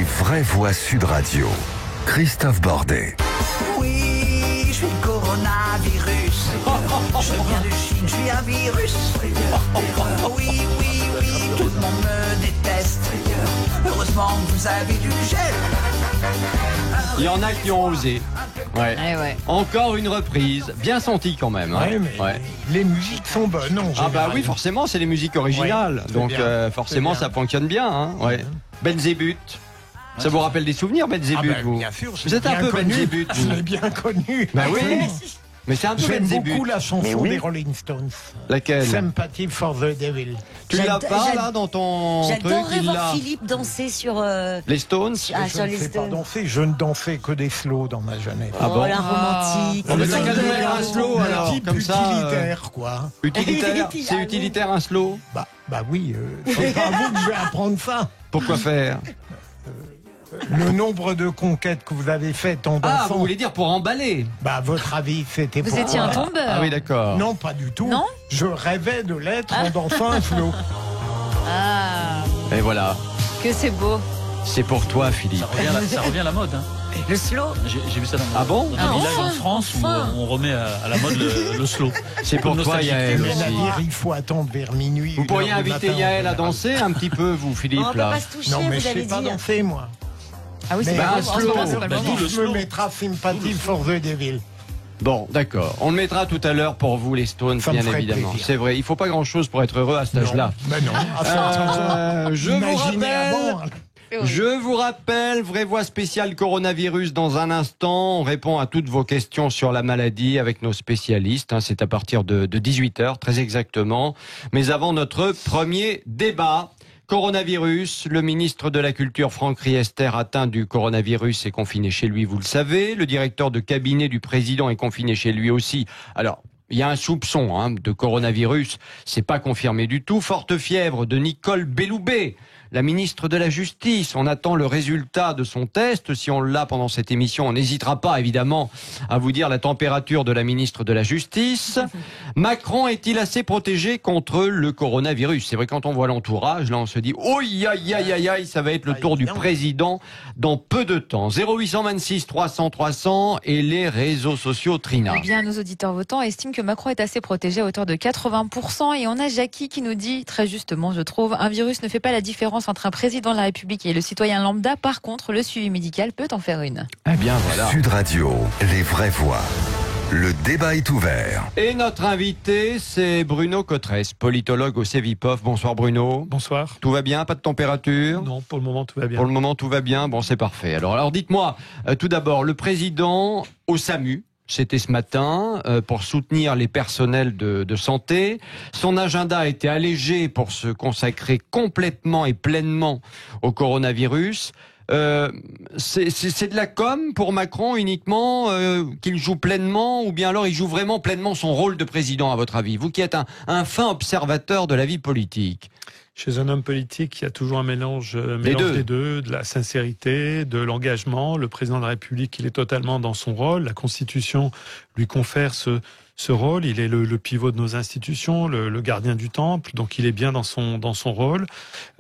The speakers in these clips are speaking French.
vraies voix Sud Radio. Christophe Bordet. Oui, je suis le coronavirus. Je viens de Chine, je suis un virus. Oui, tout le monde me déteste. Heureusement que vous avez du gel. Il y en a qui ont osé. Ouais. Encore une reprise, bien sentie quand même. Hein. Mais les musiques sont bonnes. Ah bah oui, forcément, c'est les musiques originales. Donc forcément, ça fonctionne bien. Hein. Belzébuth. Ça vous rappelle des souvenirs, Belzébuth, vous? Bien sûr, vous êtes un peu Belzébuth. Je l'ai bien connu. Bah oui. Mais c'est un peu J'aime Belzébuth. beaucoup la chanson des Rolling Stones. Laquelle? Sympathy for the Devil. Tu l'as pas là dans ton truc? J'adorerais voir Philippe danser sur les Stones. sur Je ne les sais pas Stones. danser, je ne dansais que des slows dans ma jeunesse. Ah bon? La romantique. On va qu'à nous mettre un slow alors, type comme ça. utilitaire, quoi. Utilitaire. C'est utilitaire un slow? Bah oui, c'est pas à vous que je vais apprendre ça. Pourquoi faire? Le nombre de conquêtes que vous avez faites en dansant. Ah, vous voulez dire pour emballer? Bah, à votre avis, c'était Vous pour étiez un tombeur. Ah oui, d'accord. Non, pas du tout. Non. Je rêvais de l'être en dansant un slow. Ah, Et voilà. que c'est beau. C'est pour toi, Philippe. Ça revient à la mode. Hein. Le slow. J'ai vu ça dans Ah bon? un village enfin, en France enfin. où on remet à la mode le slow. C'est pour toi, Nostalgique. Yael Mais aussi. Nadir, il faut attendre vers minuit. Vous 1 pourriez heure du inviter matin, Yael en à général. danser un petit peu, vous, Philippe, On peut là. pas se toucher, Non, mais vous je allez sais pas dire. danser, moi. Ah oui, c'est Mais pas un grave. En ce slow, moment, c'est pas le bah, moment. d'où le je me slow. mettrai Sympathy for the Devil. Bon, d'accord. On le mettra tout à l'heure pour vous, les Stones, Ça me bien ferait évidemment. plaisir. C'est vrai, il faut pas grand-chose pour être heureux à cet âge-là. Ben non. Je vous Imaginez rappelle... avant. Je vous rappelle, vraie voix spéciale coronavirus dans un instant. On répond à toutes vos questions sur la maladie avec nos spécialistes. C'est à partir de 18h, très exactement. Mais avant notre premier débat. Coronavirus, le ministre de la Culture Franck Riester atteint du coronavirus est confiné chez lui, vous le savez. Le directeur de cabinet du président est confiné chez lui aussi. Alors, il y a un soupçon de coronavirus, c'est pas confirmé du tout. Forte fièvre de Nicole Belloubet, la ministre de la Justice. On attend le résultat de son test. Si on l'a pendant cette émission, on n'hésitera pas évidemment à vous dire la température de la ministre de la Justice. Macron est-il assez protégé contre le coronavirus? C'est vrai, quand on voit l'entourage, là on se dit oh aïe, ça va être le tour du président dans peu de temps. 0826 300 300 et les réseaux sociaux, Trina. Eh bien, nos auditeurs votants estiment que Macron est assez protégé à hauteur de 80%. Et on a Jackie qui nous dit, très justement, je trouve, un virus ne fait pas la différence entre un président de la République et le citoyen lambda. Par contre, le suivi médical peut en faire une. Eh bien voilà. Sud Radio, les vraies voix. Le débat est ouvert. Et notre invité, c'est Bruno Cotresse, politologue au CEVIPOF. Bonsoir Bruno. Bonsoir. Tout va bien? Pas de température? Non, pour le moment, tout va bien. Pour le moment, tout va bien. Bon, c'est parfait. Alors dites-moi, tout d'abord, le président au SAMU, c'était ce matin, pour soutenir les personnels de santé. Son agenda a été allégé pour se consacrer complètement et pleinement au coronavirus. C'est de la com pour Macron uniquement, qu'il joue pleinement, ou bien alors il joue vraiment pleinement son rôle de président, à votre avis? Vous qui êtes un fin observateur de la vie politique. Chez un homme politique, il y a toujours un mélange des deux, de la sincérité, de l'engagement. Le président de la République, il est totalement dans son rôle. La Constitution lui confère ce rôle. Il est le pivot de nos institutions, le gardien du temple. Donc, il est bien dans son rôle.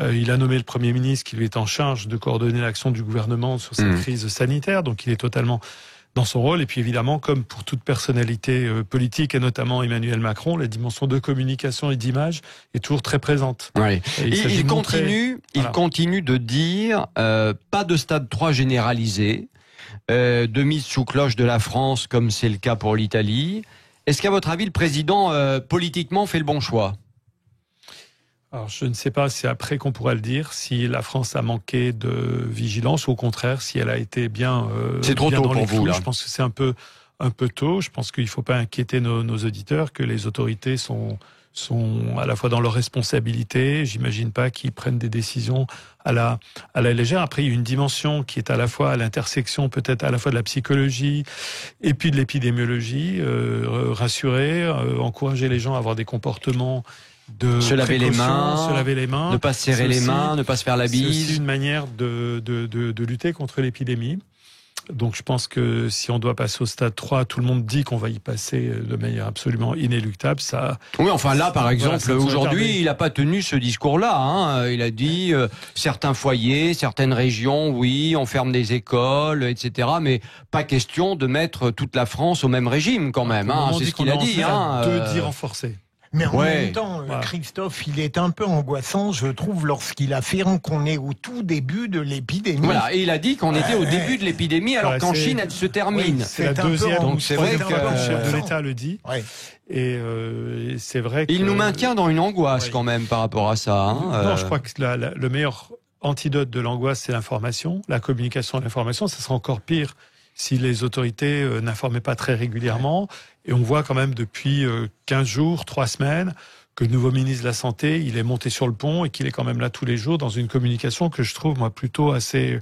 Il a nommé le Premier ministre qui lui est en charge de coordonner l'action du gouvernement sur cette crise sanitaire. Donc, il est totalement dans son rôle. Et puis évidemment, comme pour toute personnalité politique, et notamment Emmanuel Macron, la dimension de communication et d'image est toujours très présente. Oui. Il continue de dire pas de stade 3 généralisé, de mise sous cloche de la France comme c'est le cas pour l'Italie. Est-ce qu'à votre avis, le président politiquement fait le bon choix? Alors, je ne sais pas, c'est après qu'on pourra le dire, si la France a manqué de vigilance ou au contraire, si elle a été bien c'est trop bien tôt dans pour les vous, clous. là. Je pense que c'est un peu tôt. Je pense qu'il ne faut pas inquiéter nos auditeurs, que les autorités sont à la fois dans leur responsabilité. J'imagine pas qu'ils prennent des décisions à la légère. Après, il y a une dimension qui est à la fois à l'intersection, peut-être à la fois de la psychologie et puis de l'épidémiologie. Rassurer, encourager les gens à avoir des comportements de se laver les mains, ne pas se serrer les mains, ne pas se faire la bise. C'est aussi une manière de lutter contre l'épidémie. Donc je pense que si on doit passer au stade 3, tout le monde dit qu'on va y passer de manière absolument inéluctable. Ça. Oui, enfin là, par exemple, ça aujourd'hui, il n'a pas tenu ce discours-là. Hein. Il a dit certains foyers, certaines régions, oui, on ferme des écoles, etc. Mais pas question de mettre toute la France au même régime, quand même. Hein. C'est ce qu'il a dit. Deux dits renforcés. Mais en Ouais. même temps, Christophe, il est un peu angoissant, je trouve, lorsqu'il affirme qu'on est au tout début de l'épidémie. Voilà, et il a dit qu'on était au début de l'épidémie, alors qu'en Chine, elle se termine. C'est la C'est un peu deuxième. Donc c'est vrai que le chef de l'État le dit. Ouais. Et c'est vrai que... Il nous maintient dans une angoisse quand même par rapport à ça. Hein. Non, je crois que le meilleur antidote de l'angoisse, c'est l'information. La communication de l'information, ça sera encore pire si les autorités n'informaient pas très régulièrement. Et on voit quand même depuis 15 jours, 3 semaines, que le nouveau ministre de la Santé, il est monté sur le pont et qu'il est quand même là tous les jours dans une communication que je trouve, moi, plutôt assez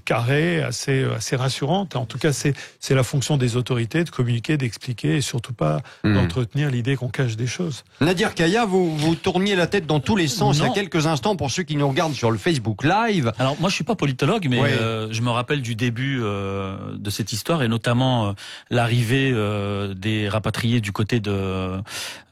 carrée, assez rassurante. En tout cas, c'est la fonction des autorités de communiquer, d'expliquer et surtout pas d'entretenir l'idée qu'on cache des choses. Nadir Kaya, vous tourniez la tête dans tous les sens il y a quelques instants pour ceux qui nous regardent sur le Facebook Live. Alors moi je suis pas politologue, mais je me rappelle du début de cette histoire et notamment l'arrivée des rapatriés du côté de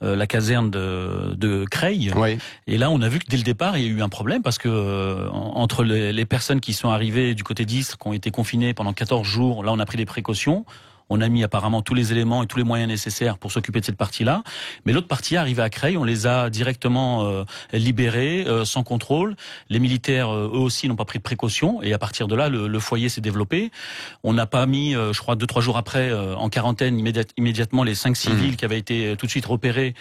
la caserne de Creil. Oui. Et là on a vu que dès le départ il y a eu un problème parce que entre les personnes qui sont arrivées du côté d'Istres, qui ont été confinées pendant 14 jours, là on a pris des précautions. On a mis apparemment tous les éléments et tous les moyens nécessaires pour s'occuper de cette partie-là. Mais l'autre partie est arrivée à Creil, on les a directement libérés, sans contrôle. Les militaires, eux aussi, n'ont pas pris de précautions. Et à partir de là, le foyer s'est développé. On n'a pas mis, je crois, 2-3 jours après, en quarantaine immédiatement les 5 civils qui avaient été tout de suite repérés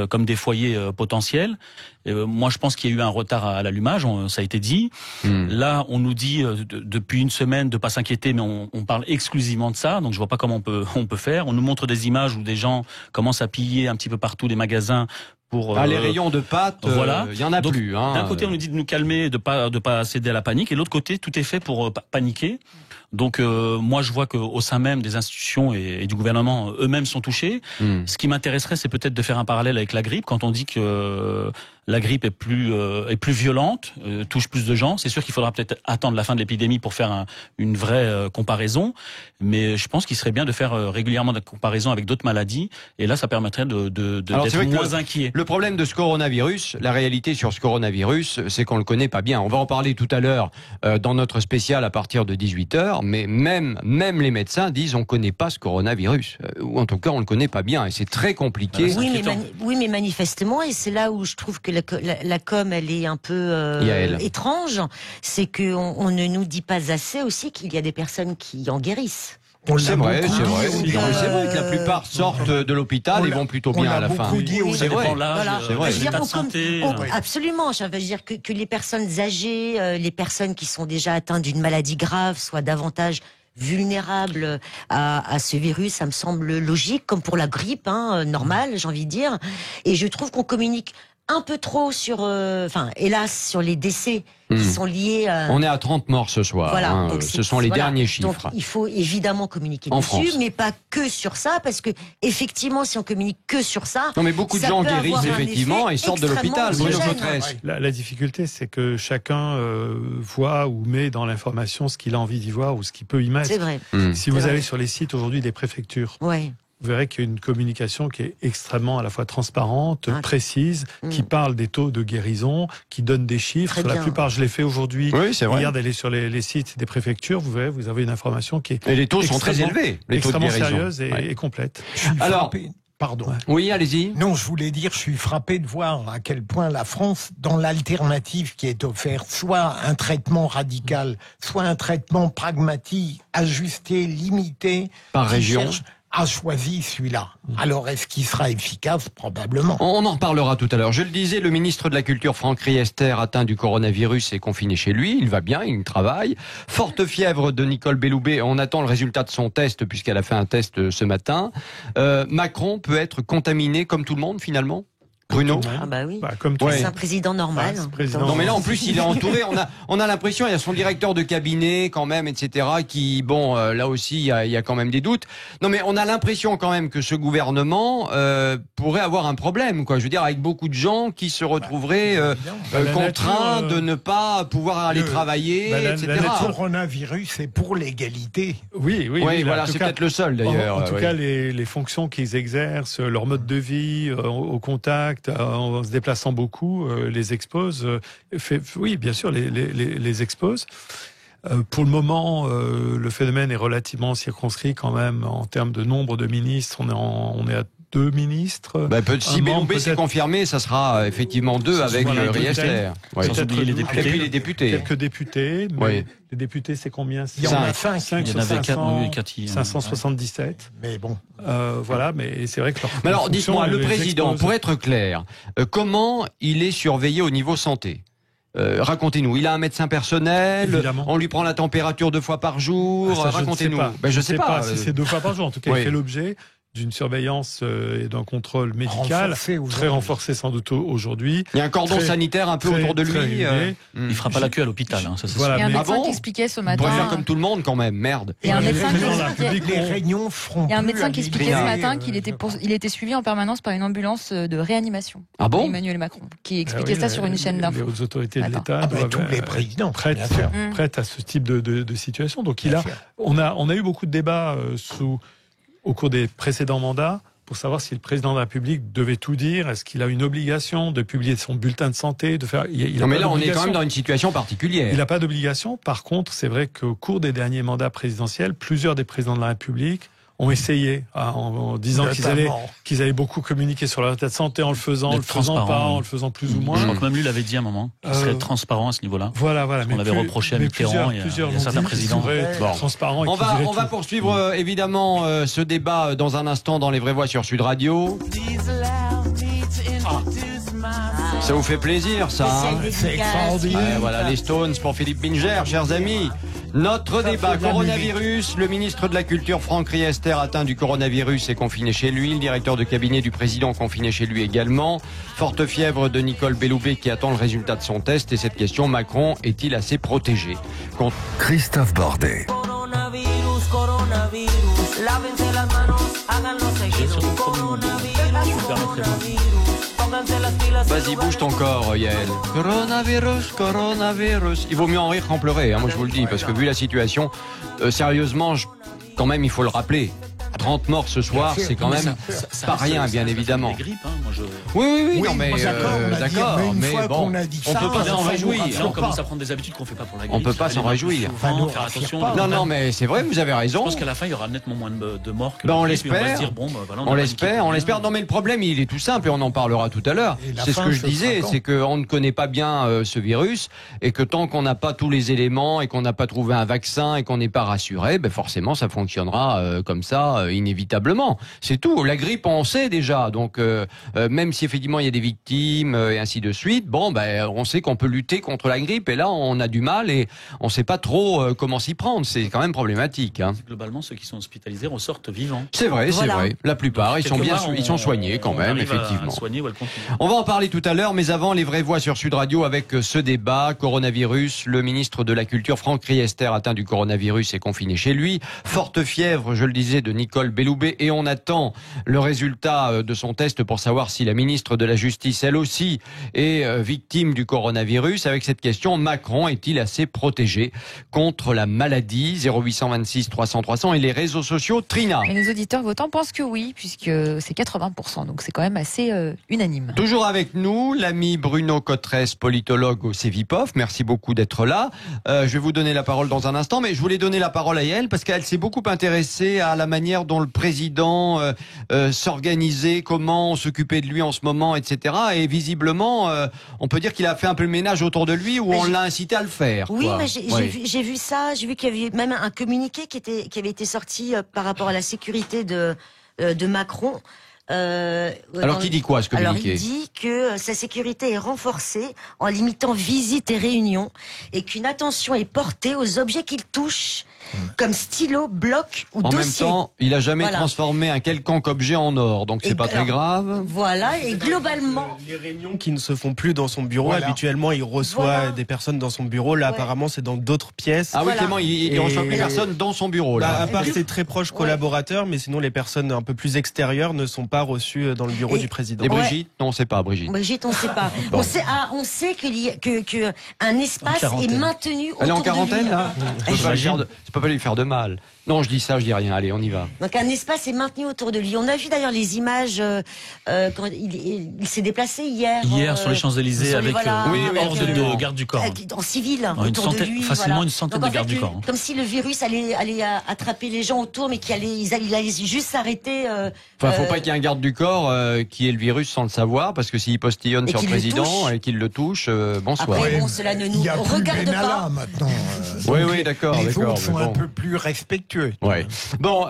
comme des foyers potentiels. Moi, je pense qu'il y a eu un retard à l'allumage, ça a été dit. Là, on nous dit depuis une semaine de pas s'inquiéter, mais on parle exclusivement de ça, donc je vois pas comment on peut faire. On nous montre des images où des gens commencent à piller un petit peu partout les magasins pour les rayons de pâtes, voilà. Il y en a Donc, plus. Hein. D'un côté, on nous dit de nous calmer, de pas céder à la panique, et de l'autre côté, tout est fait pour paniquer. Donc moi je vois qu'au sein même des institutions et du gouvernement eux-mêmes sont touchés. Ce qui m'intéresserait, c'est peut-être de faire un parallèle avec la grippe. Quand on dit que la grippe est plus violente, touche plus de gens, c'est sûr qu'il faudra peut-être attendre la fin de l'épidémie pour faire une vraie comparaison. Mais je pense qu'il serait bien de faire régulièrement des comparaisons avec d'autres maladies. Et là, ça permettrait d'être moins inquiet. Le problème de ce coronavirus, la réalité sur ce coronavirus, c'est qu'on le connaît pas bien. On va en parler tout à l'heure dans notre spécial à partir de 18h. Mais même les médecins disent on connaît pas ce coronavirus, ou en tout cas on le connaît pas bien et c'est très compliqué. Oui, mais manifestement, et c'est là où je trouve que la com elle est un peu étrange, c'est qu'on ne nous dit pas assez aussi qu'il y a des personnes qui en guérissent. C'est vrai que la plupart sortent de l'hôpital et vont plutôt bien à la fin. C'est vrai. C'est vrai. Absolument. Je veux dire que les personnes âgées, les personnes qui sont déjà atteintes d'une maladie grave soient davantage vulnérables à ce virus, ça me semble logique, comme pour la grippe, normale, j'ai envie de dire. Et je trouve qu'on communique un peu trop sur, hélas, sur les décès qui sont liés. On est à 30 morts ce soir. Voilà, ce sont les derniers chiffres. Donc il faut évidemment communiquer en dessus, France. mais pas que sur ça, parce que effectivement, si on communique que sur ça, non, mais beaucoup de gens guérissent effectivement et sortent de l'hôpital. La difficulté, c'est que chacun voit ou met dans l'information ce qu'il a envie d'y voir ou ce qu'il peut y mettre. C'est vrai. Si vous allez sur les sites aujourd'hui des préfectures. Ouais. Vous verrez qu'il y a une communication qui est extrêmement à la fois transparente, précise, qui parle des taux de guérison, qui donne des chiffres. Sur la plupart, je l'ai fait aujourd'hui. Oui, c'est vrai. Hier, d'aller sur les sites des préfectures, vous verrez, vous avez une information qui est et les taux sont très élevés, les taux de guérison. Sérieuse et complète. Alors, pardon. Oui, allez-y. Non, je voulais dire, je suis frappé de voir à quel point la France, dans l'alternative qui est offerte, soit un traitement radical, soit un traitement pragmatique, ajusté, limité, par région, a choisi celui-là. Alors, est-ce qu'il sera efficace? Probablement. On en reparlera tout à l'heure. Je le disais, le ministre de la Culture, Franck Riester, atteint du coronavirus, est confiné chez lui. Il va bien, il travaille. Forte fièvre de Nicole Belloubet. On attend le résultat de son test, puisqu'elle a fait un test ce matin. Macron peut être contaminé comme tout le monde, finalement? Bruno. Ah bah oui. Comme tout le C'est monde. un président normal. Non mais là en plus il est entouré, on a l'impression, il y a son directeur de cabinet quand même, etc. qui, bon, là aussi il y a quand même des doutes. Non mais on a l'impression quand même que ce gouvernement pourrait avoir un problème, quoi. Je veux dire, avec beaucoup de gens qui se retrouveraient contraints de ne pas pouvoir aller travailler, etc. Le coronavirus, c'est pour l'égalité. Oui, voilà, c'est peut-être le seul d'ailleurs. En tout cas, les fonctions qu'ils exercent, leur mode de vie, au contact, en se déplaçant beaucoup, les expose. Oui, bien sûr, les expose. Pour le moment, le phénomène est relativement circonscrit quand même en termes de nombre de ministres. On est à 2 ministres. Si Belloubet s'est confirmé, ça sera effectivement 2 avec Riester. Sans oublier les députés. Et puis les députés. Quelques députés, mais les députés, c'est combien? Il y en a 5. 5 sur 577. Mais bon. Voilà, mais c'est vrai que... Mais alors, dites-moi, le président, pour être clair, comment il est surveillé au niveau santé? Racontez-nous. Il a un médecin personnel. Évidemment. On lui prend la température 2 fois par jour. Racontez-nous. Je ne sais pas si c'est 2 fois par jour. En tout cas, il fait l'objet d'une surveillance et d'un contrôle médical très renforcé sans doute aujourd'hui. Il y a un cordon sanitaire un peu autour de lui. Il fera pas la queue à l'hôpital. Ça, c'est il y a un médecin qui expliquait ce matin. On pourrait faire comme tout le monde quand même, merde. Il y a un médecin qui expliquait ce matin qu'il était suivi en permanence par une ambulance de réanimation. Ah bon? Emmanuel Macron, qui expliquait ça sur une chaîne d'info. Les hautes autorités de l'État doivent tous les présidents prêtes à ce type de situation. Donc on a eu beaucoup de débats au cours des précédents mandats pour savoir si le président de la République devait tout dire. Est-ce qu'il a une obligation de publier son bulletin de santé, de faire... Non mais là, on est quand même dans une situation particulière. Il n'a pas d'obligation. Par contre, c'est vrai qu'au cours des derniers mandats présidentiels, plusieurs des présidents de la République ont essayé, en disant qu'ils allaient beaucoup communiquer sur leur état de santé en le faisant, en le faisant plus ou moins. Je crois que même lui l'avait dit à un moment, qu'il serait transparent à ce niveau-là. Voilà. On avait reproché à Mitterrand, il y a certains présidents. Transparent. On va poursuivre évidemment ce débat dans un instant dans Les Vraies Voix sur Sud Radio. Ça vous fait plaisir, ça, hein? C'est extraordinaire. Voilà, les Stones pour Philippe Binger, chers amis. Notre débat coronavirus, le ministre de la Culture Franck Riester atteint du coronavirus et confiné chez lui, le directeur de cabinet du président confiné chez lui également, forte fièvre de Nicole Belloubet qui attend le résultat de son test et cette question, Macron est-il assez protégé? Christophe Bordet. Vas-y, bouge ton corps, Yael. Coronavirus. Il vaut mieux en rire qu'en pleurer, hein, moi je vous le dis, parce que vu la situation, sérieusement, quand même, il faut le rappeler. 30 morts ce soir, c'est quand même pas rien, bien évidemment. Oui, non mais d'accord, mais bon, on peut pas s'en réjouir. Là, on commence à prendre des habitudes qu'on fait pas pour la grippe. On peut pas s'en réjouir. Faire attention. Non, mais c'est vrai, vous avez raison. Je pense qu'à la fin, il y aura nettement moins de morts que on l'espère. On l'espère. Non, mais le problème, il est tout simple et on en parlera tout à l'heure. C'est ce que je disais, c'est qu'on ne connaît pas bien ce virus et que tant qu'on n'a pas tous les éléments et qu'on n'a pas trouvé un vaccin et qu'on n'est pas rassuré, forcément, ça fonctionnera comme ça. Inévitablement, c'est tout. La grippe, on sait déjà. Donc, même si effectivement il y a des victimes et ainsi de suite, on sait qu'on peut lutter contre la grippe. Et là, on a du mal et on ne sait pas trop comment s'y prendre. C'est quand même problématique. Hein. Globalement, ceux qui sont hospitalisés ressortent vivants. C'est vrai, c'est vrai. La plupart, ils sont soignés quand même, effectivement. On va en parler tout à l'heure, mais avant, les vraies voix sur Sud Radio avec ce débat coronavirus. Le ministre de la Culture, Franck Riester, atteint du coronavirus et confiné chez lui. Forte fièvre, je le disais, de Nicole Belloubet et on attend le résultat de son test pour savoir si la ministre de la Justice, elle aussi, est victime du coronavirus. Avec cette question, Macron est-il assez protégé contre la maladie? 0826 300 300 et les réseaux sociaux. Trina. Et les auditeurs votants pensent que oui, puisque c'est 80%, donc c'est quand même assez unanime. Toujours avec nous, l'ami Bruno Cotresse, politologue au CEVIPOF. Merci beaucoup d'être là. Je vais vous donner la parole dans un instant, mais je voulais donner la parole à Yael parce qu'elle s'est beaucoup intéressée à la manière dont le président s'organisait, comment on s'occupait de lui en ce moment, etc. Et visiblement, on peut dire qu'il a fait un peu le ménage autour de lui, ou on l'a incité à le faire. Oui, mais j'ai vu ça. J'ai vu qu'il y avait même un communiqué qui avait été sorti par rapport à la sécurité de Macron. Alors qui dit quoi ce communiqué? Alors il dit que sa sécurité est renforcée en limitant visites et réunions et qu'une attention est portée aux objets qu'il touche comme stylo, bloc ou dossier. En même temps, il n'a jamais transformé un quelconque objet en or, donc c'est pas très grave. Voilà, et globalement... Les réunions qui ne se font plus dans son bureau, habituellement, il reçoit des personnes dans son bureau. Là, apparemment, c'est dans d'autres pièces. Ah oui, Clément, il reçoit plus personne dans son bureau. Là. À part ses très proches collaborateurs, mais sinon, les personnes un peu plus extérieures ne sont pas reçues dans le bureau du président. Et Brigitte? Non, on ne sait pas, Brigitte. Brigitte, on ne sait pas. Bon. On sait que un espace est maintenu autour de lui. Elle est en quarantaine, là? C'est pas lui faire de mal. Non, je dis ça, je dis rien. Allez, on y va. Donc un espace est maintenu autour de lui. On a vu d'ailleurs les images quand il s'est déplacé hier. Hier sur les Champs-Élysées avec horde de gardes du corps. En civil, autour de lui. Facilement une centaine de gardes du corps. Comme si le virus allait attraper les gens autour, mais qu'il allait juste s'arrêter. Enfin, faut pas qu'il y ait un garde du corps qui ait le virus sans le savoir, parce que s'il postillonne sur le président et qu'il le touche, bonsoir. Après, bon, cela ne nous regarde pas. Maintenant. Oui, d'accord. Les autres sont un peu plus respectueux. Ouais. Bon,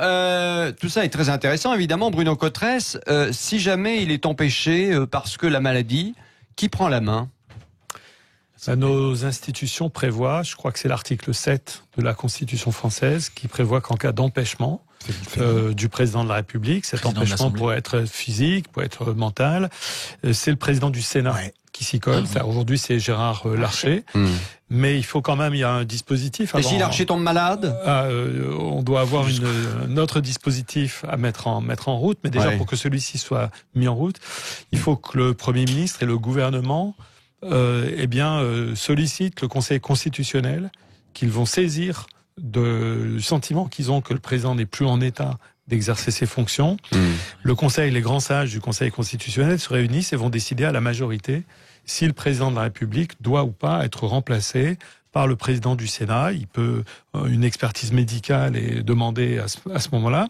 tout ça est très intéressant, évidemment, Bruno Cotresse. Si jamais il est empêché parce que la maladie, qui prend la main? Nos institutions prévoient, je crois que c'est l'article 7 de la Constitution française, qui prévoit qu'en cas d'empêchement du président de la République, cet empêchement pourrait être physique, pourrait être mental, c'est le président du Sénat qui s'y colle. Aujourd'hui, c'est Gérard Larcher. Mais il faut quand même, il y a un dispositif. Et si Larcher tombe malade, on doit avoir un autre dispositif à mettre en route. Mais déjà, pour que celui-ci soit mis en route, il faut que le Premier ministre et le gouvernement sollicitent le Conseil constitutionnel, qu'ils vont saisir du sentiment qu'ils ont que le président n'est plus en état d'exercer ses fonctions. Le Conseil, les grands sages du Conseil constitutionnel se réunissent et vont décider à la majorité si le président de la République doit ou pas être remplacé par le président du Sénat. Il peut, une expertise médicale est demandée à ce moment-là.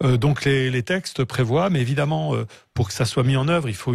Donc les textes prévoient, mais évidemment, pour que ça soit mis en œuvre, il faut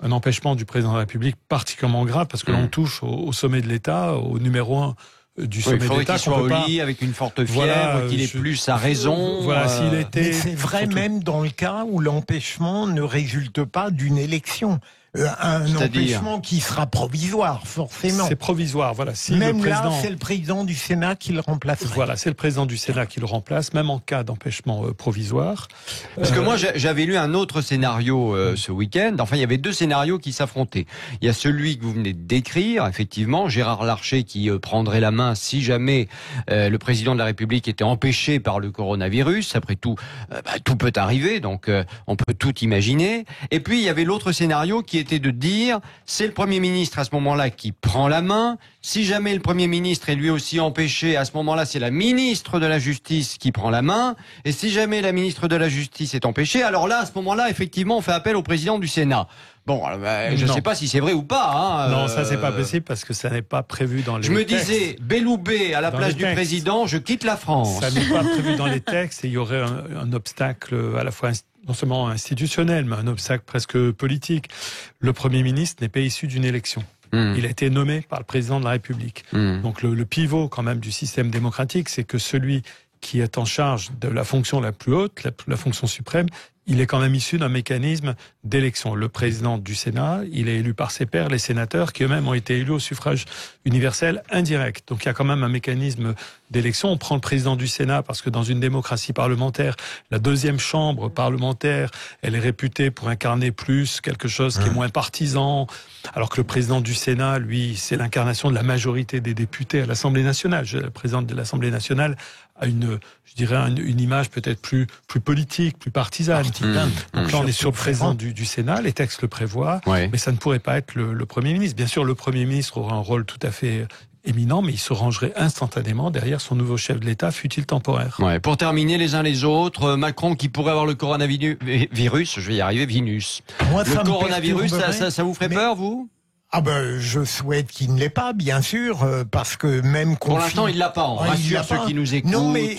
un empêchement du président de la République particulièrement grave, parce que l'on touche au sommet de l'État, au numéro 1 du sommet de l'État. Il faudrait qu'il soit au lit avec une forte fièvre, qu'il ait plus sa raison. S'il était... Mais c'est vrai même dans le cas où l'empêchement ne résulte pas d'une élection. Un empêchement qui sera provisoire, forcément. C'est provisoire, voilà. Si même le président... là, c'est le président du Sénat qui le remplace. Voilà, c'est le président du Sénat qui le remplace, même en cas d'empêchement provisoire. Parce que moi, j'avais lu un autre scénario ce week-end. Enfin, il y avait deux scénarios qui s'affrontaient. Il y a celui que vous venez de décrire, effectivement, Gérard Larcher qui prendrait la main si jamais le président de la République était empêché par le coronavirus. Après tout, tout peut arriver, donc on peut tout imaginer. Et puis, il y avait l'autre scénario qui était de dire, c'est le Premier ministre à ce moment-là qui prend la main. Si jamais le Premier ministre est lui aussi empêché, à ce moment-là, c'est la ministre de la Justice qui prend la main. Et si jamais la ministre de la Justice est empêchée, alors là, à ce moment-là, effectivement, on fait appel au président du Sénat. Bon, je ne sais pas si c'est vrai ou pas. Non, ça c'est pas possible parce que ça n'est pas prévu dans les textes. Je me disais, Belloubet à la place du président, je quitte la France. Ça n'est pas prévu dans les textes et il y aurait un obstacle à la fois non seulement institutionnel, mais un obstacle presque politique. Le Premier ministre n'est pas issu d'une élection. Il a été nommé par le président de la République. Donc le pivot quand même du système démocratique, c'est que celui qui est en charge de la fonction la plus haute, la fonction suprême, il est quand même issu d'un mécanisme d'élection. Le président du Sénat, il est élu par ses pairs, les sénateurs, qui eux-mêmes ont été élus au suffrage universel indirect. Donc il y a quand même un mécanisme d'élection. On prend le président du Sénat parce que dans une démocratie parlementaire, la deuxième chambre parlementaire, elle est réputée pour incarner plus quelque chose qui est moins partisan, alors que le président du Sénat, lui, c'est l'incarnation de la majorité des députés à l'Assemblée nationale. Le président de l'Assemblée nationale a une image peut-être plus politique, plus partisane. Donc là, on est sur le président du Sénat, les textes le prévoient, mais ça ne pourrait pas être le Premier ministre. Bien sûr, le Premier ministre aura un rôle tout à fait éminent, mais il se rangerait instantanément derrière son nouveau chef de l'État, fût-il temporaire. Pour terminer les uns les autres, Macron qui pourrait avoir le coronavirus, je vais y arriver, Vinus. Moi, le coronavirus, ça vous ferait peur, vous ? Je souhaite qu'il ne l'ait pas, bien sûr, parce que même pour l'instant, il l'a pas. On rassure ceux qui nous écoutent. Non, mais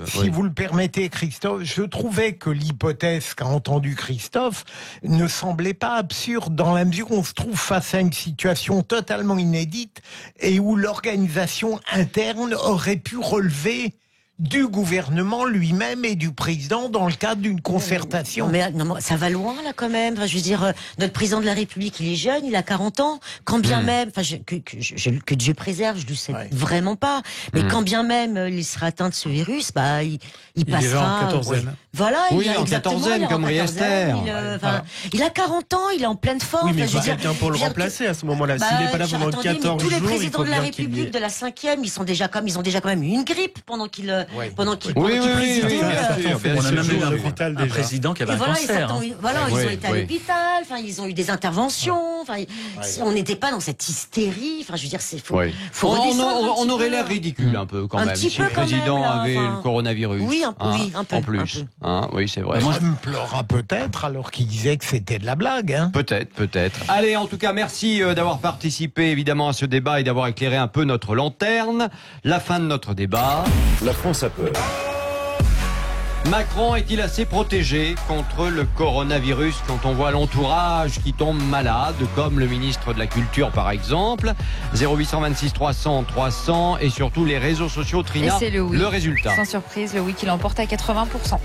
si vous le permettez, Christophe, je trouvais que l'hypothèse qu'a entendue Christophe ne semblait pas absurde dans la mesure où on se trouve face à une situation totalement inédite et où l'organisation interne aurait pu relever du gouvernement lui-même et du président dans le cadre d'une concertation. Mais non, ça va loin là quand même. Enfin, je veux dire, notre président de la République, il est jeune, il a 40 ans. Quand bien même, enfin, que Dieu préserve, je ne sais vraiment pas. Mais quand bien même il sera atteint de ce virus, bah il passera. En quatorzaine. Voilà, oui, en quatorzaine comme Riester. Il a 40 ans, il est en pleine forme. Oui, mais il faut quelqu'un pour le remplacer à ce moment-là. S'il n'est pas là pendant 14 jours, tous les présidents de la République de la 5e, ils ont déjà quand même eu une grippe pendant qu'ils présidaient. On a même eu un président qui avait un cancer. Voilà, ils ont été à l'hôpital, enfin, ils ont eu des interventions. Enfin, on n'était pas dans cette hystérie. Enfin, je veux dire, faut redescendre. On aurait l'air ridicule un peu quand même si le président avait le coronavirus. Oui, un peu. En plus. Oui, c'est vrai. Moi, je me pleura peut-être alors qu'il disait que c'était de la blague. Hein. Peut-être. Allez, en tout cas, merci d'avoir participé évidemment à ce débat et d'avoir éclairé un peu notre lanterne. La fin de notre débat. La France a peur. Macron est-il assez protégé contre le coronavirus quand on voit l'entourage qui tombe malade, comme le ministre de la Culture par exemple? 0826 300 300 et surtout les réseaux sociaux. Trina, et c'est le résultat. Sans surprise, le oui qui l'emporte à 80%.